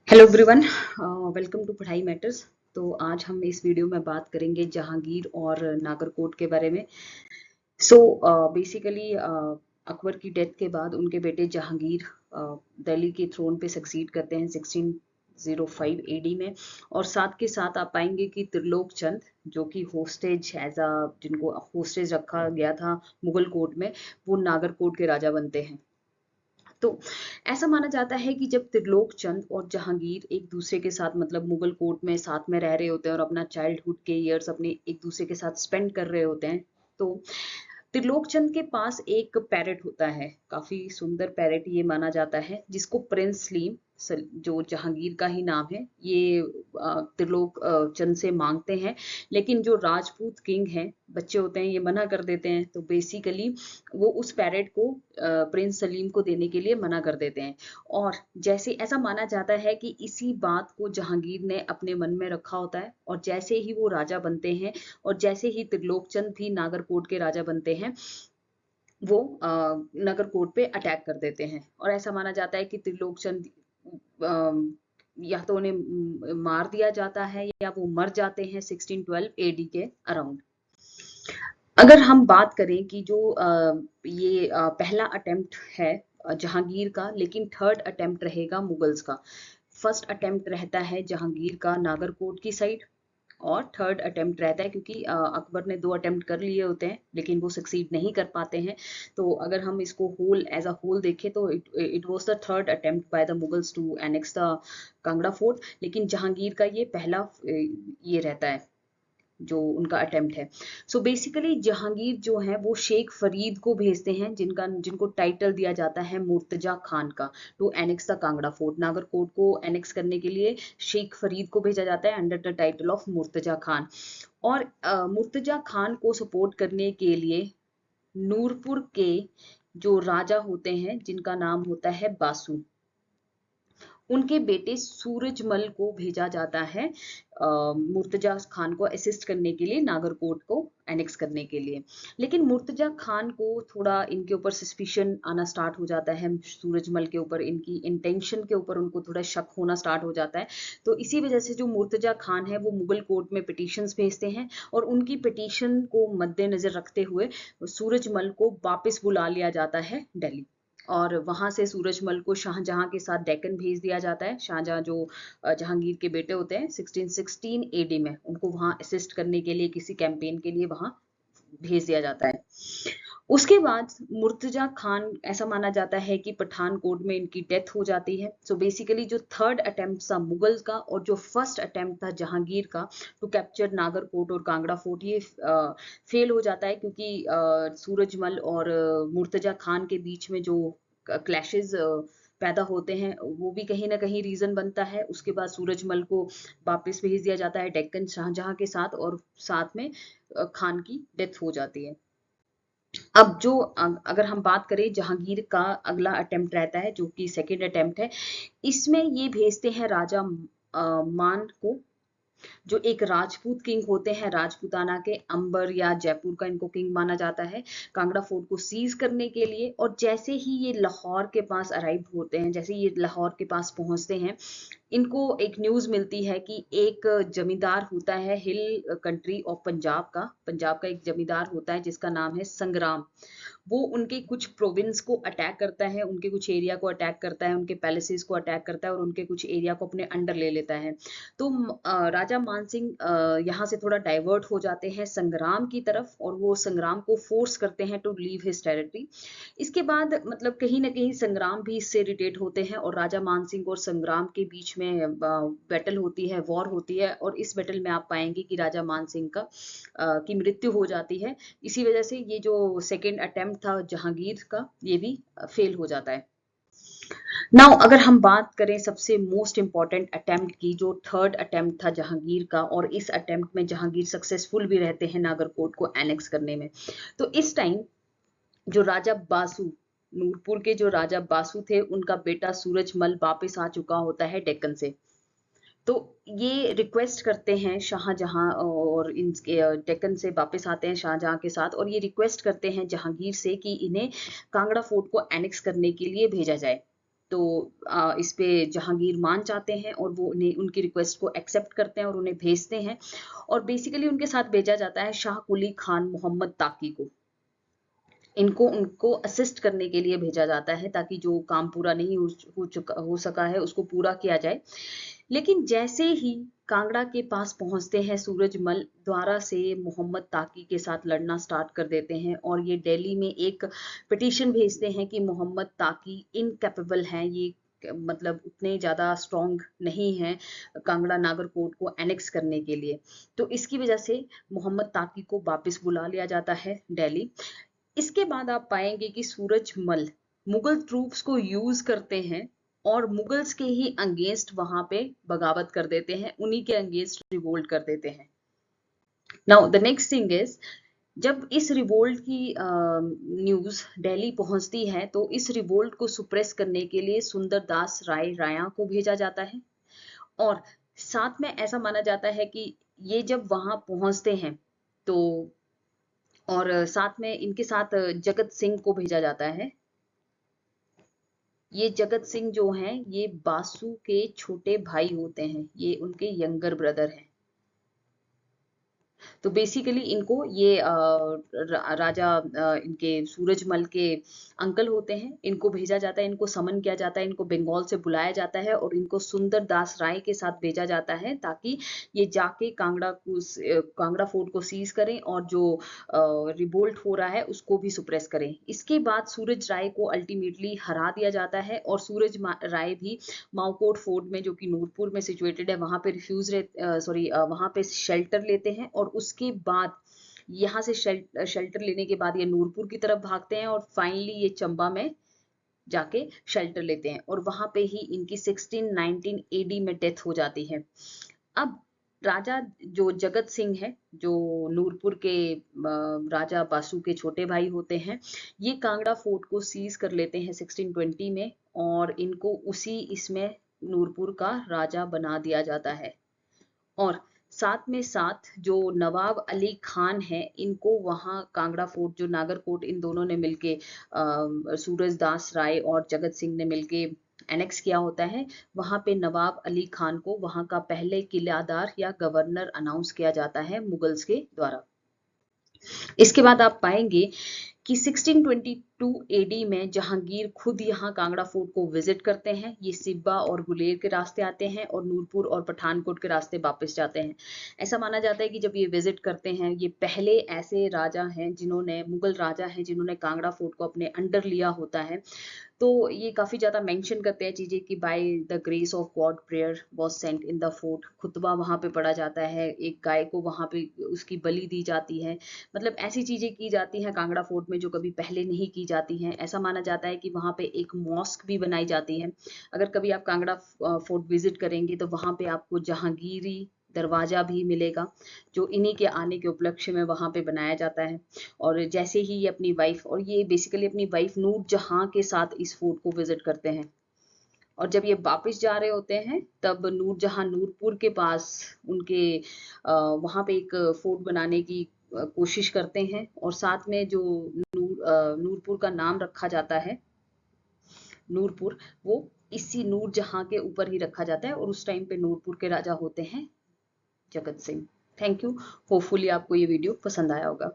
Hello everyone, welcome to पढ़ाई matters. तो आज हम इस वीडियो में बात करेंगे जहांगीर और नागरकोट के बारे में। सो बेसिकली अकबर की डेथ के बाद उनके बेटे जहांगीर दिल्ली के थ्रोन पे सक्सीड करते हैं 1605 एडी में। और साथ के साथ आप पाएंगे कि त्रिलोक चंद, जो कि होस्टेज एज अ जिनको होस्टेज रखा गया था मुगल कोर्ट में, वो नागरकोट के राजा बनते हैं। तो ऐसा माना जाता है कि जब त्रिलोक चंद और जहांगीर एक दूसरे के साथ मतलब मुगल कोर्ट में साथ में रह रहे होते हैं और अपना चाइल्डहुड के ईयर्स अपने एक दूसरे के साथ स्पेंड कर रहे होते हैं, तो त्रिलोक चंद के पास एक पैरेट होता है, काफी सुंदर पैरेट ये माना जाता है, जिसको प्रिंस सलीम, जो जहांगीर का ही नाम है, ये त्रिलोक चंद से मांगते हैं। लेकिन जो राजपूत किंग हैं, बच्चे होते हैं, ये मना कर देते हैं। तो बेसिकली वो उस पैरेट को प्रिंस सलीम को देने के लिए मना कर देते हैं। और जैसे ऐसा माना जाता है कि इसी बात को जहांगीर ने अपने मन में रखा होता है, और जैसे ही वो राजा बनते हैं और जैसे ही त्रिलोकचंद भी नागरकोट के राजा बनते हैं, वो नगरकोट पे अटैक कर देते हैं। और ऐसा माना जाता है कि त्रिलोकचंद या तो उन्हें मार दिया जाता है या वो मर जाते हैं 1612 एडी के अराउंड। अगर हम बात करें कि जो ये पहला अटेम्प्ट है जहांगीर का, लेकिन थर्ड अटेम्प्ट रहेगा मुगल्स का। फर्स्ट अटेम्प्ट रहता है जहांगीर का नागरकोट की साइड, और थर्ड अटेम्प्ट रहता है, क्योंकि अकबर ने 2 अटेम्प्ट कर लिए होते हैं लेकिन वो सक्सीड नहीं कर पाते हैं। तो अगर हम इसको होल एज अ होल देखें तो it was the third attempt by the Mughals to annex the Kangra fort. लेकिन जहांगीर का ये पहला ये रहता है जो उनका अटेम्प्ट है। सो बेसिकली जहांगीर जो है वो शेख फरीद को भेजते हैं, जिनको टाइटल दिया जाता है मुर्तजा खान का, to annex the Kangra fort. Nagarkot को एनेक्स करने के लिए शेख फरीद को भेजा जाता है under the title of Murtaza Khan. और मुर्तजा खान को सपोर्ट करने के लिए नूरपुर के जो राजा होते हैं, जिनका नाम होता है बासु, उनके बेटे सूरजमल को भेजा जाता है मुर्तजा खान को असिस्ट करने के लिए, नागरकोट को एनेक्स करने के लिए। लेकिन मुर्तजा खान को थोड़ा इनके ऊपर सस्पिशन आना स्टार्ट हो जाता है, सूरजमल के ऊपर, इनकी इंटेंशन के ऊपर उनको थोड़ा शक होना स्टार्ट हो जाता है। तो इसी वजह से जो मुर्तजा खान है वो मुगल कोर्ट में पिटीशंस भेजते हैं, और उनकी पिटीशन को मद्देनजर रखते हुए सूरजमल को वापस बुला लिया जाता है दिल्ली। और वहां से सूरजमल को शाहजहां के साथ डेक्कन भेज दिया जाता है। शाहजहां जो जहांगीर के बेटे होते हैं 1616 एडी में, उनको वहां असिस्ट करने के लिए किसी कैंपेन के लिए वहां भेज दिया जाता है। उसके बाद मुर्तजा खान, ऐसा माना जाता है कि पठानकोट में इनकी डेथ हो जाती है। सो बेसिकली जो थर्ड अटेम्प्ट था मुगल का और जो फर्स्ट अटेम्प्ट था जहांगीर का टू कैप्चर नागरकोट और कांगड़ा फोर्ट, ये फेल हो जाता है, क्योंकि सूरजमल और मुर्तजा खान के बीच में जो क्लैशेस पैदा होते हैं, वो भी कहीं ना कहीं रीजन बनता है। उसके बाद सूरजमल को वापस भेज दिया जाता है डेक्कन शाहजहां के साथ, और साथ में खान की डेथ हो जाती है। अब जो अगर हम बात करें जहांगीर का अगला अटेम्प्ट रहता है, जो कि सेकंड अटेम्प्ट है, इसमें ये भेजते हैं राजा मान को, जो एक राजपूत किंग होते हैं, राजपूताना के, अंबर या जयपुर का इनको किंग माना जाता है, कांगड़ा फोर्ट को सीज करने के लिए। और जैसे ही ये लाहौर के पास अराइव होते हैं, जैसे ये लाहौर के पास पहुंचते हैं, इनको एक न्यूज मिलती है कि एक जमींदार होता है हिल कंट्री ऑफ पंजाब का एक जमींदार होता है जिसका नाम है संग्राम। वो उनके कुछ प्रोविंस को अटैक करता है, उनके कुछ एरिया को अटैक करता है, उनके पैलेसेस को अटैक करता है, और उनके कुछ एरिया को अपने अंडर ले लेता है। तो राजा मानसिंह यहाँ से थोड़ा डाइवर्ट हो जाते हैं संग्राम की तरफ, और वो संग्राम को फोर्स करते हैं टू लीव हिज टेरिटरी। इसके बाद मतलब कहीं ना कहीं संग्राम भी इससे इरिटेट होते हैं, और राजा मानसिंह और संग्राम के बीच में बैटल होती है, वॉर होती है। और इस बैटल में आप पाएंगे कि राजा मानसिंह की मृत्यु हो जाती है। इसी वजह से ये जो सेकेंड अटेम्प्ट था जहांगीर का, ये भी फेल हो जाता है। नाउ अगर हम बात करें सबसे मोस्ट इंपॉर्टेंट अटेम्प्ट की, जो थर्ड अटेम्प्ट था जहांगीर का, और इस अटेम्प्ट में जहांगीर सक्सेसफुल भी रहते हैं नागरकोट को एनेक्स करने में। तो इस टाइम जो राजा बासु, नूरपुर के जो राजा बासु थे, उनका बेटा सूरजमल वापस आ चुका होता है डेक्कन से। तो ये रिक्वेस्ट करते हैं शाहजहां, और इनके डेक्कन से वापस आते हैं शाहजहां के साथ, और ये रिक्वेस्ट करते हैं जहांगीर से कि इन्हें कांगड़ा फोर्ट को एनेक्स करने के लिए भेजा जाए। तो इस पे जहांगीर मान जाते हैं और वो उन्हें उनकी रिक्वेस्ट को एक्सेप्ट करते हैं और उन्हें भेजते हैं। और बेसिकली उनके साथ भेजा जाता है शाह कुली खान मोहम्मद ताकी को। इनको उनको असिस्ट करने के लिए भेजा जाता है ताकि जो काम पूरा नहीं हो सका है उसको पूरा किया जाए। लेकिन जैसे ही कांगड़ा के पास पहुंचते हैं, सूरजमल द्वारा से मोहम्मद ताकी के साथ लड़ना स्टार्ट कर देते हैं और ये दिल्ली में एक पिटीशन भेजते हैं कि मोहम्मद ताकी इनकैपेबल हैं, ये मतलब उतने ज्यादा स्ट्रॉन्ग नहीं हैं कांगड़ा नागरकोट को एनेक्स करने के लिए। तो इसकी वजह से मोहम्मद ताकी को वापस बुला लिया जाता है दिल्ली। इसके बाद आप पाएंगे कि सूरजमल मुगल ट्रूप्स को यूज करते हैं और मुगल्स के ही अगेंस्ट वहां पे बगावत कर देते हैं, उन्हीं के अगेंस्ट रिवोल्ट कर देते हैं। Now the next thing is, जब इस रिवोल्ट की न्यूज दिल्ली पहुंचती है तो इस रिवोल्ट को सुप्रेस करने के लिए सुंदरदास राय राया को भेजा जाता है। और साथ में ऐसा माना जाता है कि ये जब वहां पहुंचते हैं तो, और साथ में इनके साथ जगत सिंह को भेजा जाता है। ये जगत सिंह जो हैं ये बासु के छोटे भाई होते हैं, ये उनके यंगर ब्रदर हैं। तो बेसिकली इनको ये राजा इनके सूरजमल के अंकल होते हैं, इनको भेजा जाता है, इनको समन किया जाता है, इनको बंगाल से बुलाया जाता है और इनको सुंदरदास राय के साथ भेजा जाता है ताकि ये जाके कांगड़ा फोर्ट को सीज करें और जो रिवोल्ट हो रहा है उसको भी सुप्रेस करें। इसके बाद सूरज राय को अल्टीमेटली हरा दिया जाता है और सूरज राय भी माओकोट फोर्ट में, जो कि नूरपुर में सिचुएटेड है, वहां पे वहां पे शेल्टर लेते हैं और उसके बाद यहाँ से शेल्टर लेने के बाद ये नूरपुर की तरफ भागते हैं और फाइनली ये चंबा में जाके शेल्टर लेते हैं और वहां पे ही इनकी 1619 एडी में डेथ हो जाती है। अब राजा जो जगत सिंह है, जो नूरपुर के राजा बासु के छोटे भाई होते हैं, ये कांगड़ा फोर्ट को सीज कर लेते हैं 1620 में और इनको उसी इसमें नूरपुर का राजा बना दिया जाता है। और साथ में साथ जो नवाब अली खान है, इनको वहां कांगड़ा फोर्ट जो नागरकोट इन दोनों ने मिलके सूरजदास राय और जगत सिंह ने मिलके एनेक्स किया होता है, वहां पे नवाब अली खान को वहां का पहले किलादार या गवर्नर अनाउंस किया जाता है मुगल्स के द्वारा। इसके बाद आप पाएंगे कि 1622 एडी में जहांगीर खुद यहाँ कांगड़ा फोर्ट को विजिट करते हैं। ये सिब्बा और गुलेर के रास्ते आते हैं और नूरपुर और पठानकोट के रास्ते वापस जाते हैं। ऐसा माना जाता है कि जब ये विजिट करते हैं, ये पहले ऐसे राजा हैं जिन्होंने, मुगल राजा हैं जिन्होंने कांगड़ा फोर्ट को अपने अंडर लिया होता है। तो ये काफी ज्यादा मेंशन करते हैं चीजें कि by the grace of God prayer was sent in the fort, खुतबा वहां पे पढ़ा जाता है, एक गाय को वहां पे उसकी बलि दी जाती है। मतलब ऐसी चीजें की जाती हैं कांगड़ा फोर्ट में जो कभी पहले नहीं की जाती हैं। ऐसा माना जाता है कि वहां पे एक मॉस्क भी बनाई जाती है। अगर कभी आप कांगड़ा फोर्ट विजिट करेंगे तो वहां पे आपको जहांगीरी दरवाजा भी मिलेगा, जो इन्हीं के आने के उपलक्ष्य में वहां पे बनाया जाता है। और जैसे ही ये अपनी वाइफ, और ये बेसिकली अपनी वाइफ नूर जहां के साथ इस फोर्ट को विजिट करते हैं, और जब ये वापस जा रहे होते हैं तब नूर जहां नूरपुर के पास उनके वहां पे एक फोर्ट बनाने की कोशिश करते हैं और साथ में जो नूरपुर का नाम रखा जाता है नूरपुर, वो इसी नूर जहां के ऊपर ही रखा जाता है और उस टाइम पे नूरपुर के राजा होते हैं Jagat Singh. Thank you. Hopefully आपको ये वीडियो पसंद आया होगा।